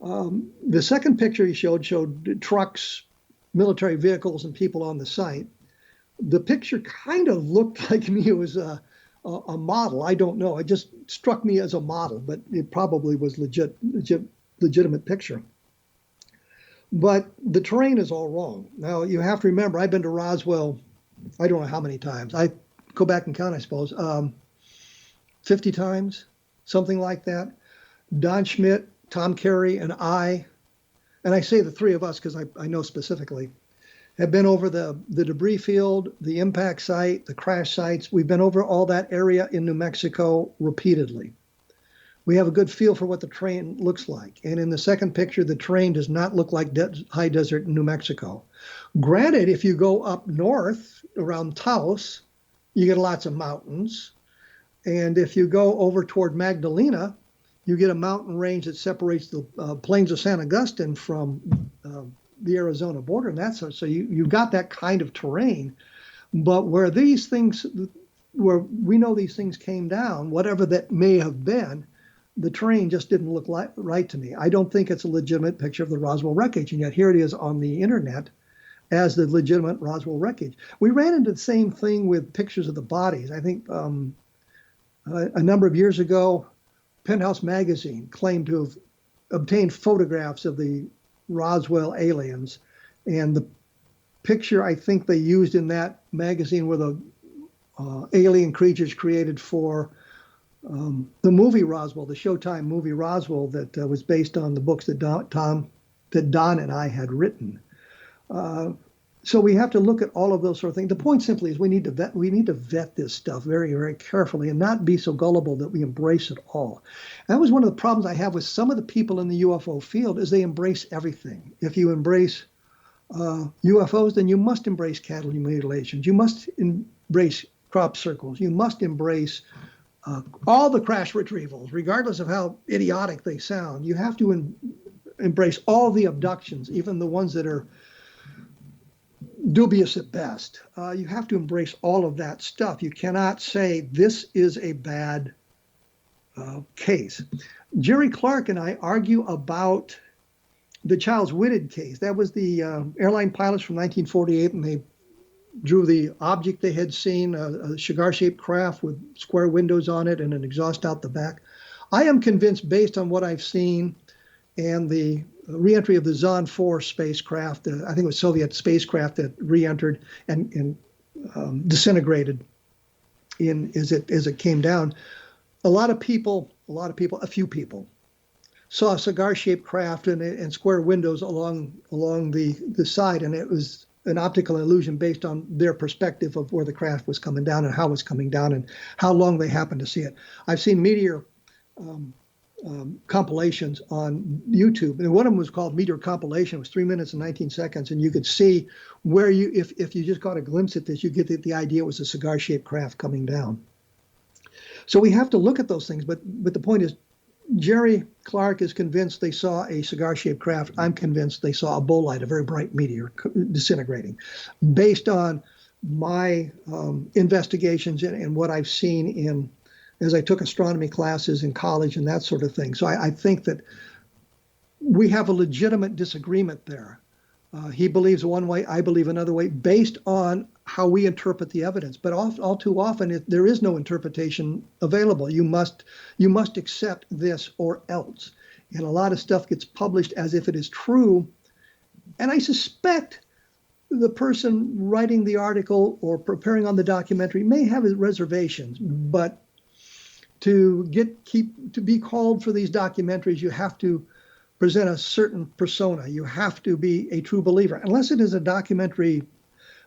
The second picture he showed trucks, military vehicles, and people on the site. The picture kind of looked like me. It was a model. I don't know. It just struck me as a model, but it probably was legitimate picture. But the terrain is all wrong. Now, you have to remember, I've been to Roswell, I don't know how many times. I go back and count, I suppose, 50 times, something like that. Don Schmidt, Tom Carey, and I say the three of us because I know specifically, have been over the debris field, the impact site, the crash sites. We've been over all that area in New Mexico repeatedly. We have a good feel for what the terrain looks like. And in the second picture, the terrain does not look like high desert in New Mexico. Granted, if you go up north around Taos, you get lots of mountains. And if you go over toward Magdalena, you get a mountain range that separates the plains of San Augustine from the Arizona border. And that's so you got that kind of terrain. But where we know these things came down, whatever that may have been, the terrain just didn't look right to me. I don't think it's a legitimate picture of the Roswell wreckage. And yet here it is on the internet as the legitimate Roswell wreckage. We ran into the same thing with pictures of the bodies. I think a number of years ago, Penthouse Magazine claimed to have obtained photographs of the Roswell aliens. And the picture I think they used in that magazine were the alien creatures created for the movie Roswell, the Showtime movie Roswell, that was based on the books that Don and I had written. So we have to look at all of those sort of things. The point simply is we need to vet this stuff very, very carefully and not be so gullible that we embrace it all. And that was one of the problems I have with some of the people in the UFO field is they embrace everything. If you embrace UFOs, then you must embrace cattle mutilations. You must embrace crop circles. You must embrace all the crash retrievals, regardless of how idiotic they sound. You have to embrace all the abductions, even the ones that are dubious at best. You have to embrace all of that stuff. You cannot say this is a bad case. Jerry Clark and I argue about the Childs Whitted case. That was the airline pilots from 1948, and they drew the object they had seen, a cigar-shaped craft with square windows on it and an exhaust out the back. I am convinced, based on what I've seen and the reentry of the Zond 4 spacecraft, I think it was Soviet spacecraft that reentered and disintegrated as it came down. A few people saw a cigar-shaped craft and square windows along the side, and it was an optical illusion based on their perspective of where the craft was coming down and how it was coming down and how long they happened to see it. I've seen meteor compilations on YouTube, and one of them was called Meteor Compilation. It was 3 minutes and 19 seconds, and you could see where if you just got a glimpse at this, you get the idea it was a cigar-shaped craft coming down. So we have to look at those things, but the point is, Jerry Clark is convinced they saw a cigar-shaped craft. I'm convinced they saw a bolide, a very bright meteor disintegrating. Based on my investigations and what I've seen as I took astronomy classes in college and that sort of thing. So I think that we have a legitimate disagreement there. He believes one way, I believe another way, based on how we interpret the evidence. But all too often, there is no interpretation available. You must accept this or else. And a lot of stuff gets published as if it is true. And I suspect the person writing the article or preparing on the documentary may have his reservations. But to be called for these documentaries, you have to present a certain persona. You have to be a true believer, unless it is a documentary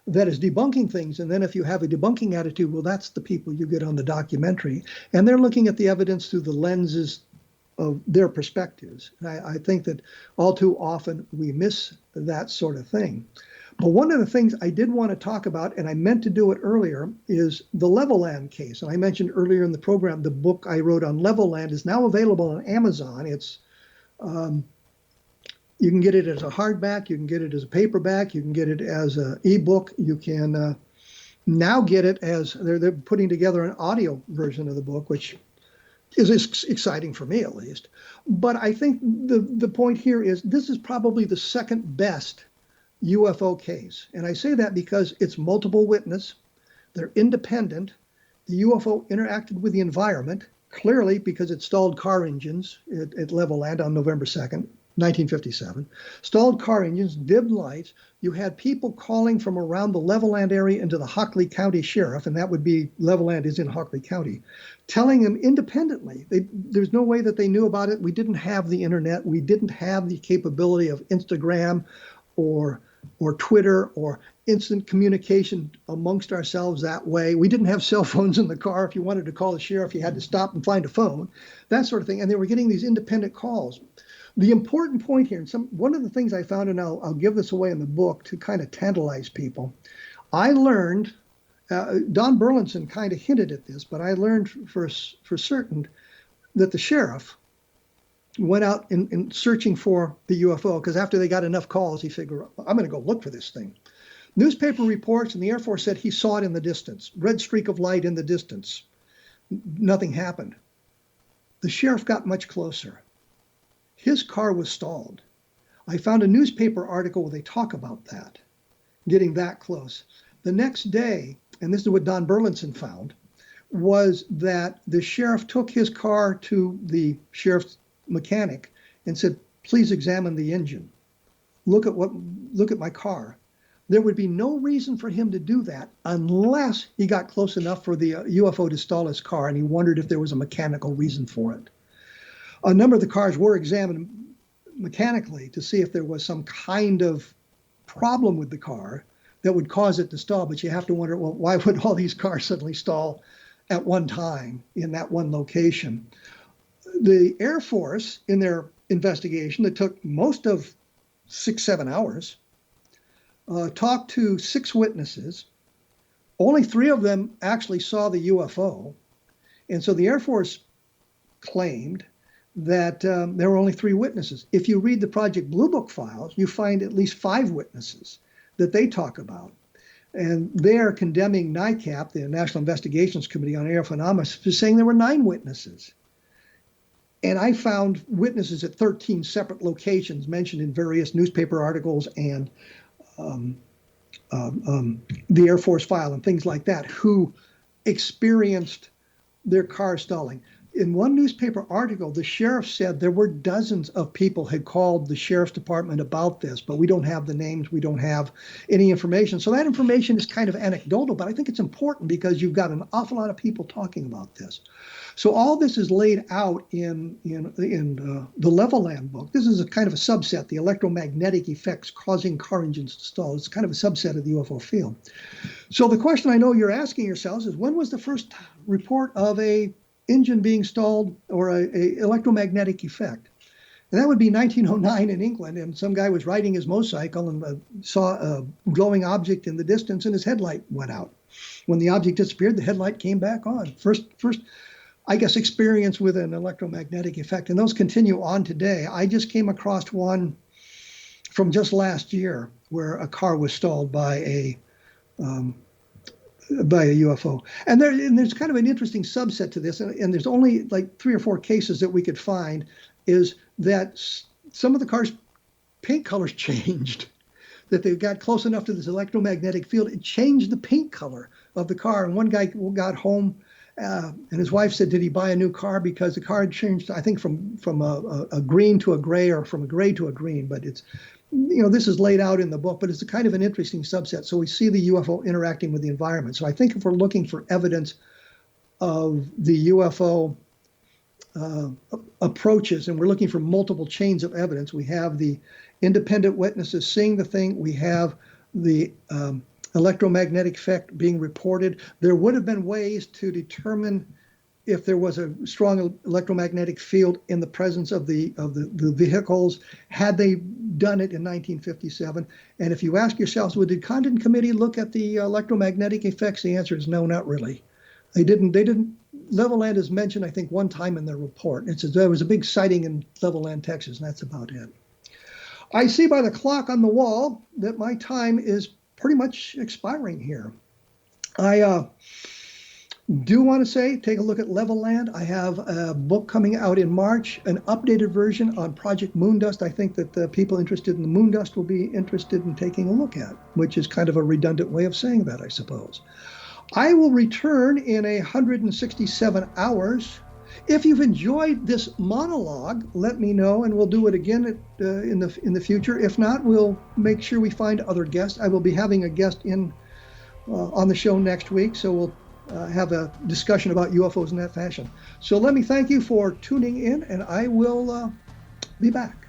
that is debunking things. And then if you have a debunking attitude, well, that's the people you get on the documentary. And they're looking at the evidence through the lenses of their perspectives. And I think that all too often we miss that sort of thing. But one of the things I did want to talk about, and I meant to do it earlier, is the Levelland case. And I mentioned earlier in the program, the book I wrote on Levelland is now available on Amazon. You can get it as a hardback, you can get it as a paperback, you can get it as an ebook. You can now get it as they're putting together an audio version of the book, which is exciting for me at least. But I think the point here is this is probably the second best UFO case. And I say that because it's multiple witness, they're independent, the UFO interacted with the environment, clearly because it stalled car engines at Levelland on November 2nd, 1957. Stalled car engines, dimmed lights. You had people calling from around the Levelland area into the Hockley County Sheriff, and that would be, Levelland is in Hockley County, telling them independently. There's no way that they knew about it. We didn't have the internet. We didn't have the capability of Instagram or Twitter or instant communication amongst ourselves that way. We didn't have cell phones in the car. If you wanted to call the sheriff, you had to stop and find a phone, that sort of thing. And they were getting these independent calls. The important point here, and one of the things I found, and I'll give this away in the book to kind of tantalize people, I learned Don Burlinson kind of hinted at this, but I learned for certain that the sheriff went out in searching for the UFO, because after they got enough calls, he figured, I'm going to go look for this thing. Newspaper reports and the Air Force said he saw it in the distance, red streak of light in the distance. Nothing happened. The sheriff got much closer. His car was stalled. I found a newspaper article where they talk about that, getting that close. The next day, and this is what Don Burlinson found, was that the sheriff took his car to the sheriff's mechanic and said, please examine the engine. Look at my car. There would be no reason for him to do that unless he got close enough for the UFO to stall his car, and he wondered if there was a mechanical reason for it. A number of the cars were examined mechanically to see if there was some kind of problem with the car that would cause it to stall, but you have to wonder, well, why would all these cars suddenly stall at one time in that one location? The Air Force, in their investigation that took most of 6-7 hours, talked to 6 witnesses. Only 3 of them actually saw the UFO. And so the Air Force claimed that there were only 3 witnesses. If you read the Project Blue Book files, you find at least 5 witnesses that they talk about. And they are condemning NICAP, the National Investigations Committee on Aerial Phenomena, for saying there were 9 witnesses. And I found witnesses at 13 separate locations mentioned in various newspaper articles and the Air Force file and things like that, who experienced their car stalling. In one newspaper article, the sheriff said there were dozens of people had called the sheriff's department about this, but we don't have the names, we don't have any information. So that information is kind of anecdotal, but I think it's important because you've got an awful lot of people talking about this. So all this is laid out in the Levelland book. This is a kind of a subset, the electromagnetic effects causing car engines to stall. It's kind of a subset of the UFO field. So the question I know you're asking yourselves is, when was the first report of a engine being stalled or a electromagnetic effect? And that would be 1909 in England, and some guy was riding his motorcycle and saw a glowing object in the distance, and his headlight went out. When the object disappeared, the headlight came back on. First, I guess, experience with an electromagnetic effect, and those continue on today. I just came across one from just last year where a car was stalled by a UFO. And there's kind of an interesting subset to this, and there's only like 3 or 4 cases that we could find, is that some of the car's paint colors changed, that they got close enough to this electromagnetic field. It changed the paint color of the car. And one guy got home, and his wife said, did he buy a new car? Because the car had changed, I think, from a green to a gray, or from a gray to a green. But it's, this is laid out in the book, but it's a kind of an interesting subset. So we see the UFO interacting with the environment. So I think if we're looking for evidence of the UFO approaches, and we're looking for multiple chains of evidence, we have the independent witnesses seeing the thing, we have the electromagnetic effect being reported. There would have been ways to determine if there was a strong electromagnetic field in the presence of the vehicles, had they done it in 1957. And if you ask yourselves, well, did Condon Committee look at the electromagnetic effects? The answer is no, not really. They didn't. Levelland is mentioned, I think, one time in their report. It says there was a big sighting in Levelland, Texas, and that's about it. I see by the clock on the wall that my time is pretty much expiring here. I do want to say, take a look at Levelland. I have a book coming out in March, an updated version on Project Moondust. I think that the people interested in the Moondust will be interested in taking a look at, which is kind of a redundant way of saying that, I suppose. I will return in 167 hours. If you've enjoyed this monologue, let me know, and we'll do it again in the future. If not, we'll make sure we find other guests. I will be having a guest on the show next week, so we'll have a discussion about UFOs in that fashion. So let me thank you for tuning in, and I will be back.